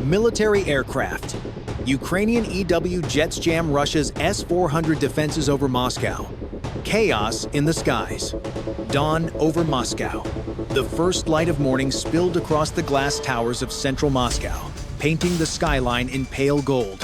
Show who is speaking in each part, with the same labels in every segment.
Speaker 1: Military aircraft. Ukrainian EW jets jam Russia's S-400 defenses over Moscow. Chaos in the skies. Dawn over Moscow. The first light of morning spilled across the glass towers of central Moscow, painting the skyline in pale gold.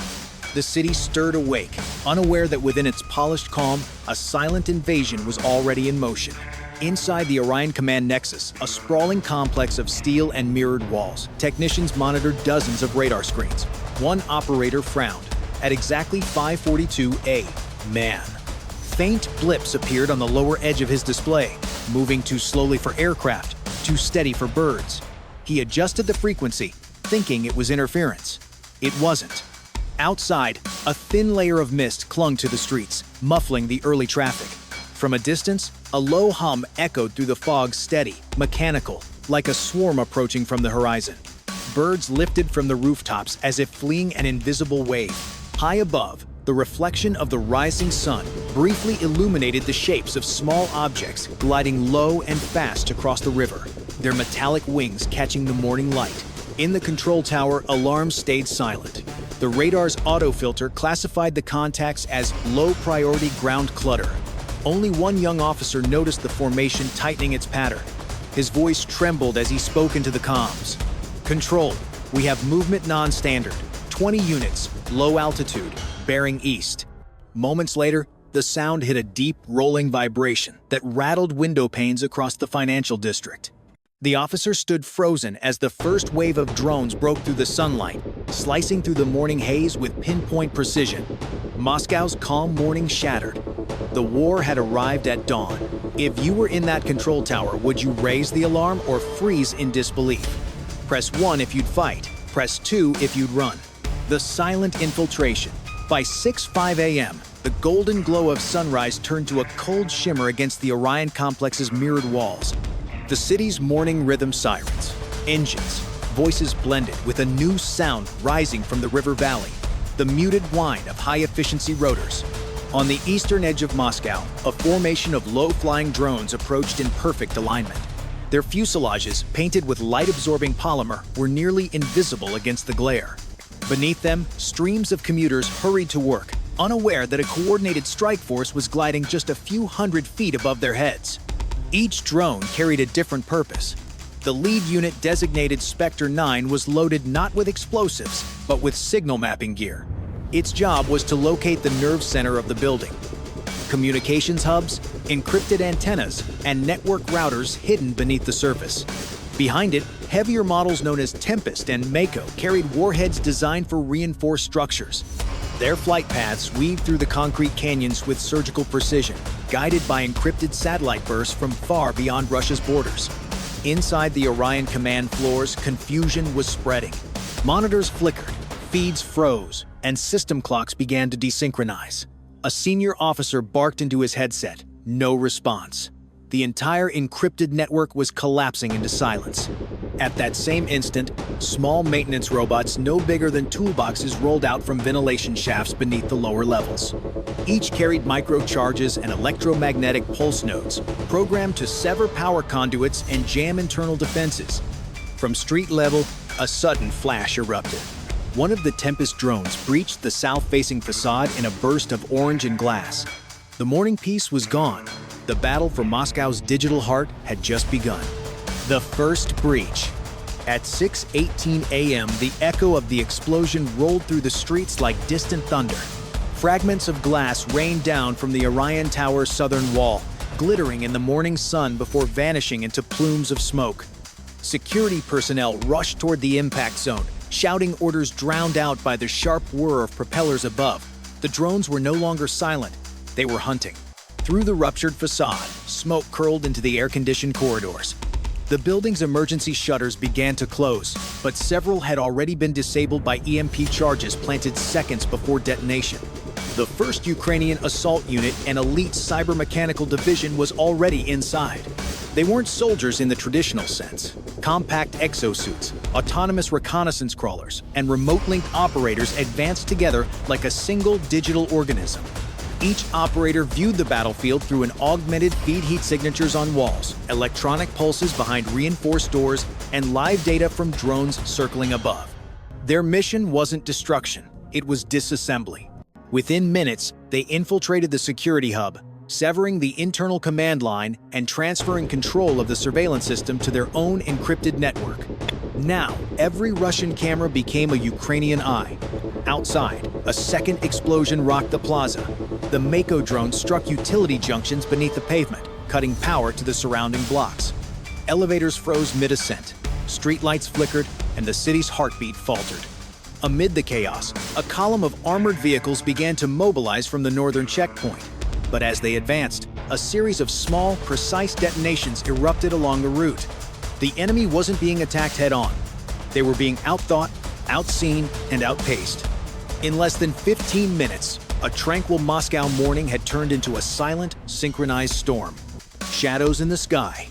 Speaker 1: The city stirred awake, unaware that within its polished calm, a silent invasion was already in motion. Inside the Orion Command Nexus, a sprawling complex of steel and mirrored walls, technicians monitored dozens of radar screens. One operator frowned. At exactly 5:42 a.m. Faint blips appeared on the lower edge of his display, moving too slowly for aircraft, too steady for birds. He adjusted the frequency, thinking it was interference. It wasn't. Outside, a thin layer of mist clung to the streets, muffling the early traffic. From a distance, a low hum echoed through the fog, steady, mechanical, like a swarm approaching from the horizon. Birds lifted from the rooftops as if fleeing an invisible wave. High above, the reflection of the rising sun briefly illuminated the shapes of small objects gliding low and fast across the river, their metallic wings catching the morning light. In the control tower, alarms stayed silent. The radar's autofilter classified the contacts as low-priority ground clutter. Only one young officer noticed the formation tightening its pattern. His voice trembled as he spoke into the comms. "Control, we have movement non-standard. 20 units, low altitude, bearing east." Moments later, the sound hit a deep, rolling vibration that rattled window panes across the financial district. The officer stood frozen as the first wave of drones broke through the sunlight, slicing through the morning haze with pinpoint precision. Moscow's calm morning shattered. The war had arrived at dawn. If you were in that control tower, would you raise the alarm or freeze in disbelief? Press 1 if you'd fight. Press 2 if you'd run. The silent infiltration. By 6:05 a.m., the golden glow of sunrise turned to a cold shimmer against the Orion complex's mirrored walls. The city's morning rhythm sirens, engines, voices blended with a new sound rising from the river valley, the muted whine of high-efficiency rotors. On the eastern edge of Moscow, a formation of low-flying drones approached in perfect alignment. Their fuselages, painted with light-absorbing polymer, were nearly invisible against the glare. Beneath them, streams of commuters hurried to work, unaware that a coordinated strike force was gliding just a few hundred feet above their heads. Each drone carried a different purpose. The lead unit, designated Spectre 9, was loaded not with explosives, but with signal mapping gear. Its job was to locate the nerve center of the building. Communications hubs, encrypted antennas, and network routers hidden beneath the surface. Behind it, heavier models known as Tempest and Mako carried warheads designed for reinforced structures. Their flight paths weaved through the concrete canyons with surgical precision, guided by encrypted satellite bursts from far beyond Russia's borders. Inside the Orion Command floors, confusion was spreading. Monitors flickered, feeds froze, and system clocks began to desynchronize. A senior officer barked into his headset. No response. The entire encrypted network was collapsing into silence. At that same instant, small maintenance robots no bigger than toolboxes rolled out from ventilation shafts beneath the lower levels. Each carried microcharges and electromagnetic pulse nodes, programmed to sever power conduits and jam internal defenses. From street level, a sudden flash erupted. One of the Tempest drones breached the south-facing facade in a burst of orange and glass. The morning peace was gone. The battle for Moscow's digital heart had just begun. The first breach. At 6:18 a.m., the echo of the explosion rolled through the streets like distant thunder. Fragments of glass rained down from the Orion Tower's southern wall, glittering in the morning sun before vanishing into plumes of smoke. Security personnel rushed toward the impact zone, shouting orders drowned out by the sharp whir of propellers above. The drones were no longer silent. They were hunting. Through the ruptured facade, smoke curled into the air-conditioned corridors. The building's emergency shutters began to close, but several had already been disabled by EMP charges planted seconds before detonation. The 1st Ukrainian Assault Unit and Elite Cyber-Mechanical Division was already inside. They weren't soldiers in the traditional sense. Compact exosuits, autonomous reconnaissance crawlers, and remote-linked operators advanced together like a single digital organism. Each operator viewed the battlefield through an augmented feed heat signatures on walls, electronic pulses behind reinforced doors, and live data from drones circling above. Their mission wasn't destruction, it was disassembly. Within minutes, they infiltrated the security hub, severing the internal command line and transferring control of the surveillance system to their own encrypted network. Now, every Russian camera became a Ukrainian eye. Outside, a second explosion rocked the plaza. The Mako drone struck utility junctions beneath the pavement, cutting power to the surrounding blocks. Elevators froze mid-ascent, streetlights flickered, and the city's heartbeat faltered. Amid the chaos, a column of armored vehicles began to mobilize from the northern checkpoint. But as they advanced, a series of small, precise detonations erupted along the route. The enemy wasn't being attacked head-on. They were being outthought, outseen, and outpaced. In less than 15 minutes, a tranquil Moscow morning had turned into a silent, synchronized storm. Shadows in the sky.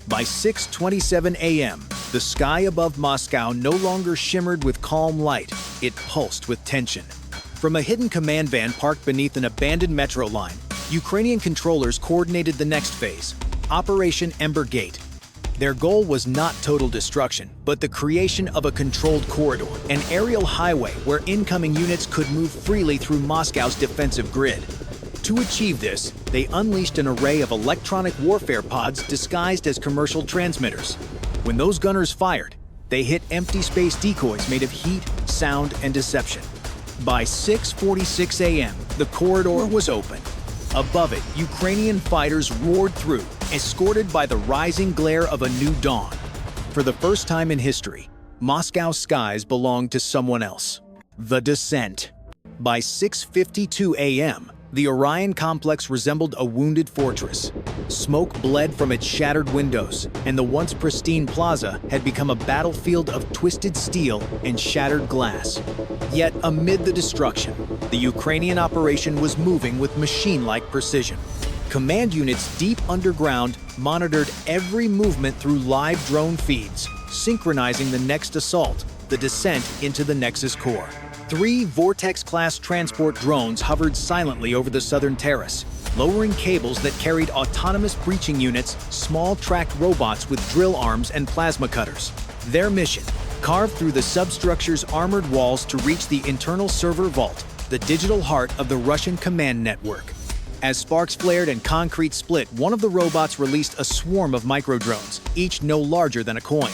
Speaker 1: By 6:27 a.m., the sky above Moscow no longer shimmered with calm light, it pulsed with tension. From a hidden command van parked beneath an abandoned metro line, Ukrainian controllers coordinated the next phase, Operation Ember Gate. Their goal was not total destruction, but the creation of a controlled corridor, an aerial highway where incoming units could move freely through Moscow's defensive grid. To achieve this, they unleashed an array of electronic warfare pods disguised as commercial transmitters. When those gunners fired, they hit empty space decoys made of heat, sound, and deception. By 6:46 a.m., the corridor was open. Above it, Ukrainian fighters roared through, escorted by the rising glare of a new dawn. For the first time in history, Moscow's skies belonged to someone else. The descent. By 6:52 a.m., the Orion complex resembled a wounded fortress. Smoke bled from its shattered windows, and the once pristine plaza had become a battlefield of twisted steel and shattered glass. Yet amid the destruction, the Ukrainian operation was moving with machine-like precision. Command units deep underground monitored every movement through live drone feeds, synchronizing the next assault, the descent into the Nexus core. 3 Vortex-class transport drones hovered silently over the southern terrace, lowering cables that carried autonomous breaching units, small tracked robots with drill arms and plasma cutters. Their mission: carve through the substructure's armored walls to reach the internal server vault, the digital heart of the Russian command network. As sparks flared and concrete split, one of the robots released a swarm of microdrones, each no larger than a coin.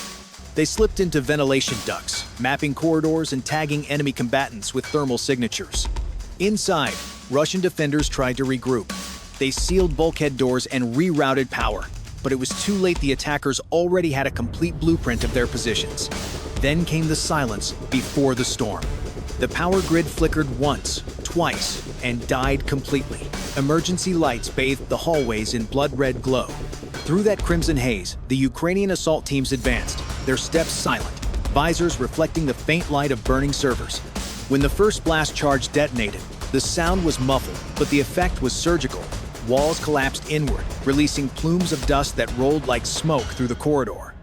Speaker 1: They slipped into ventilation ducts, mapping corridors and tagging enemy combatants with thermal signatures. Inside, Russian defenders tried to regroup. They sealed bulkhead doors and rerouted power, but it was too late. The attackers already had a complete blueprint of their positions. Then came the silence before the storm. The power grid flickered once, twice, and died completely. Emergency lights bathed the hallways in blood-red glow. Through that crimson haze, the Ukrainian assault teams advanced, their steps silent, visors reflecting the faint light of burning servers. When the first blast charge detonated, the sound was muffled, but the effect was surgical. Walls collapsed inward, releasing plumes of dust that rolled like smoke through the corridor.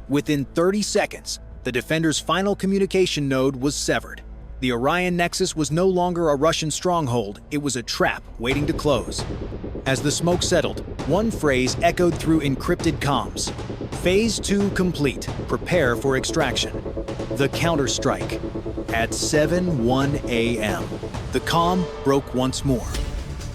Speaker 1: Within 30 seconds, the defenders' final communication node was severed. The Orion Nexus was no longer a Russian stronghold, it was a trap waiting to close. As the smoke settled, one phrase echoed through encrypted comms. Phase 2 complete. Prepare for extraction. The counterstrike. At 7:01 a.m., the calm broke once more.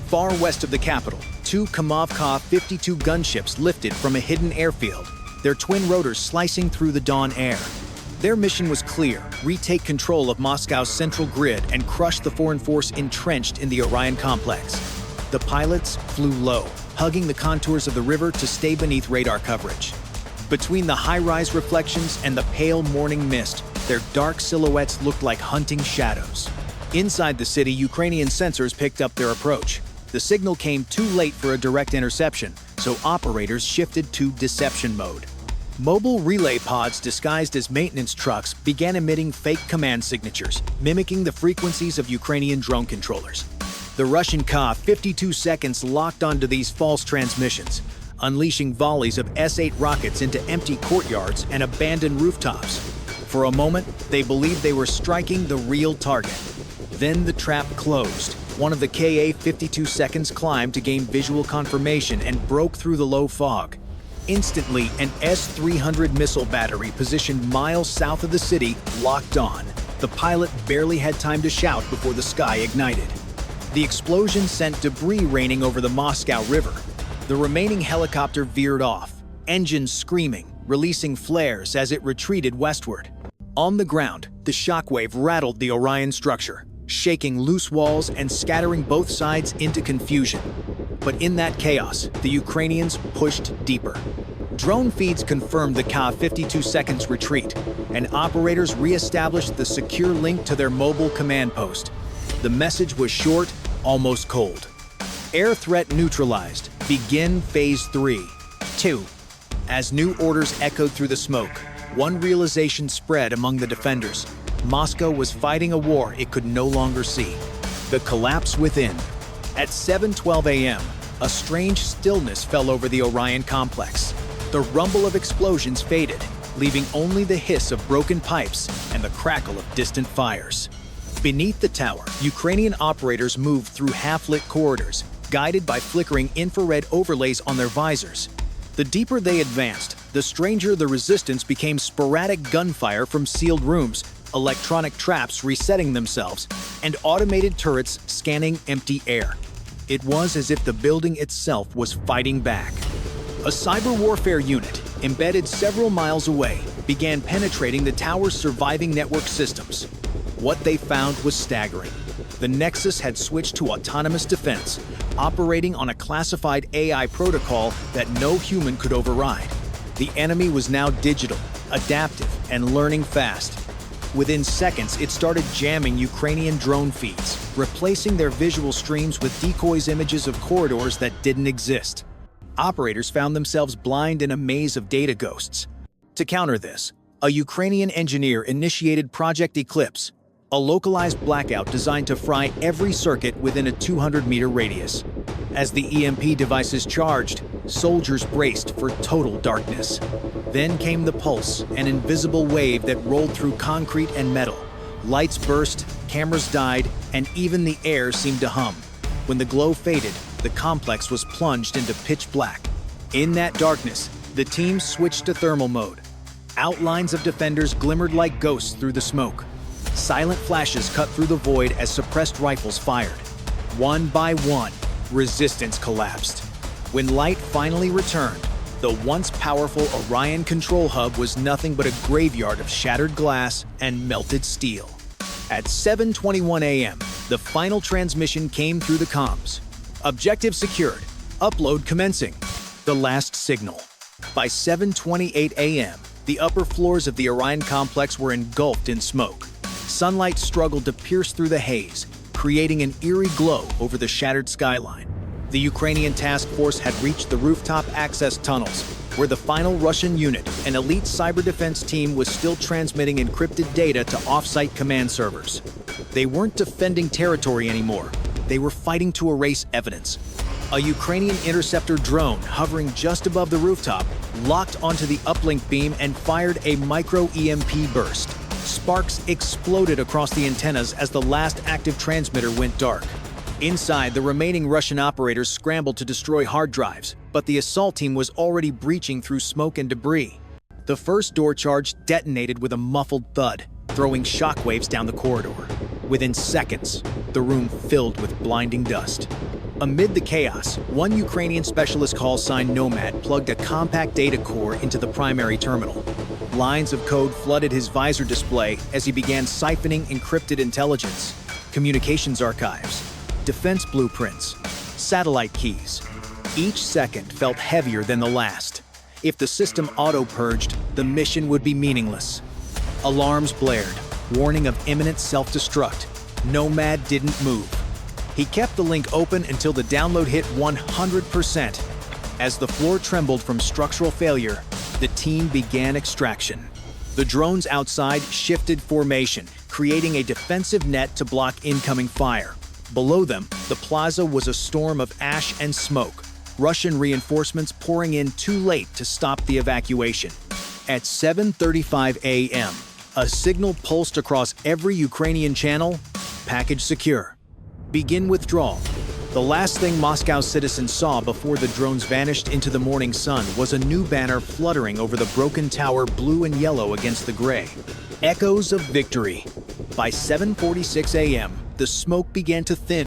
Speaker 1: Far west of the capital, 2 Kamovka 52 gunships lifted from a hidden airfield, their twin rotors slicing through the dawn air. Their mission was clear: retake control of Moscow's central grid and crush the foreign force entrenched in the Orion complex. The pilots flew low, hugging the contours of the river to stay beneath radar coverage. Between the high-rise reflections and the pale morning mist, their dark silhouettes looked like hunting shadows. Inside the city, Ukrainian sensors picked up their approach. The signal came too late for a direct interception, so operators shifted to deception mode. Mobile relay pods disguised as maintenance trucks began emitting fake command signatures, mimicking the frequencies of Ukrainian drone controllers. The Russian Ka-52 seconds locked onto these false transmissions, unleashing volleys of S-8 rockets into empty courtyards and abandoned rooftops. For a moment, they believed they were striking the real target. Then the trap closed. One of the Ka-52 seconds climbed to gain visual confirmation and broke through the low fog. Instantly, an S-300 missile battery positioned miles south of the city locked on. The pilot barely had time to shout before the sky ignited. The explosion sent debris raining over the Moscow River. The remaining helicopter veered off, engines screaming, releasing flares as it retreated westward. On the ground, the shockwave rattled the Orion structure, shaking loose walls and scattering both sides into confusion. But in that chaos, the Ukrainians pushed deeper. Drone feeds confirmed the Ka 52 seconds retreat, and operators re-established the secure link to their mobile command post. The message was short, almost cold. Air threat neutralized. Begin Phase 3. 2. As new orders echoed through the smoke, one realization spread among the defenders. Moscow was fighting a war it could no longer see. The collapse within. At 7:12 a.m., a strange stillness fell over the Orion complex. The rumble of explosions faded, leaving only the hiss of broken pipes and the crackle of distant fires. Beneath the tower, Ukrainian operators moved through half-lit corridors, guided by flickering infrared overlays on their visors. The deeper they advanced, the stranger the resistance became. Sporadic gunfire from sealed rooms, electronic traps resetting themselves, and automated turrets scanning empty air. It was as if the building itself was fighting back. A cyber warfare unit, embedded several miles away, began penetrating the tower's surviving network systems. What they found was staggering. The Nexus had switched to autonomous defense, operating on a classified AI protocol that no human could override. The enemy was now digital, adaptive, and learning fast. Within seconds, it started jamming Ukrainian drone feeds, replacing their visual streams with decoys images of corridors that didn't exist. Operators found themselves blind in a maze of data ghosts. To counter this, a Ukrainian engineer initiated Project Eclipse, a localized blackout designed to fry every circuit within a 200-meter radius. As the EMP devices charged, soldiers braced for total darkness. Then came the pulse, an invisible wave that rolled through concrete and metal. Lights burst, cameras died, and even the air seemed to hum. When the glow faded, the complex was plunged into pitch black. In that darkness, the team switched to thermal mode. Outlines of defenders glimmered like ghosts through the smoke. Silent flashes cut through the void as suppressed rifles fired. One by one, resistance collapsed. When light finally returned, the once powerful Orion control hub was nothing but a graveyard of shattered glass and melted steel. At 7:21 a.m., the final transmission came through the comms. Objective secured. Upload commencing. The last signal. By 7:28 a.m., the upper floors of the Orion complex were engulfed in smoke. Sunlight struggled to pierce through the haze, creating an eerie glow over the shattered skyline. The Ukrainian task force had reached the rooftop access tunnels, where the final Russian unit, an elite cyber defense team, was still transmitting encrypted data to off-site command servers. They weren't defending territory anymore. They were fighting to erase evidence. A Ukrainian interceptor drone hovering just above the rooftop locked onto the uplink beam and fired a micro-EMP burst. Sparks exploded across the antennas as the last active transmitter went dark. Inside, the remaining Russian operators scrambled to destroy hard drives, but the assault team was already breaching through smoke and debris. The first door charge detonated with a muffled thud, throwing shockwaves down the corridor. Within seconds, the room filled with blinding dust. Amid the chaos, one Ukrainian specialist call sign Nomad plugged a compact data core into the primary terminal. Lines of code flooded his visor display as he began siphoning encrypted intelligence, communications archives, defense blueprints, satellite keys. Each second felt heavier than the last. If the system auto-purged, the mission would be meaningless. Alarms blared, warning of imminent self-destruct. Nomad didn't move. He kept the link open until the download hit 100%. As the floor trembled from structural failure, the team began extraction. The drones outside shifted formation, creating a defensive net to block incoming fire. Below them, the plaza was a storm of ash and smoke, Russian reinforcements pouring in too late to stop the evacuation. At 7:35 a.m., a signal pulsed across every Ukrainian channel: package secure. Begin withdrawal. The last thing Moscow citizens saw before the drones vanished into the morning sun was a new banner fluttering over the broken tower, blue and yellow against the gray. Echoes of victory. By 7:46 a.m., the smoke began to thin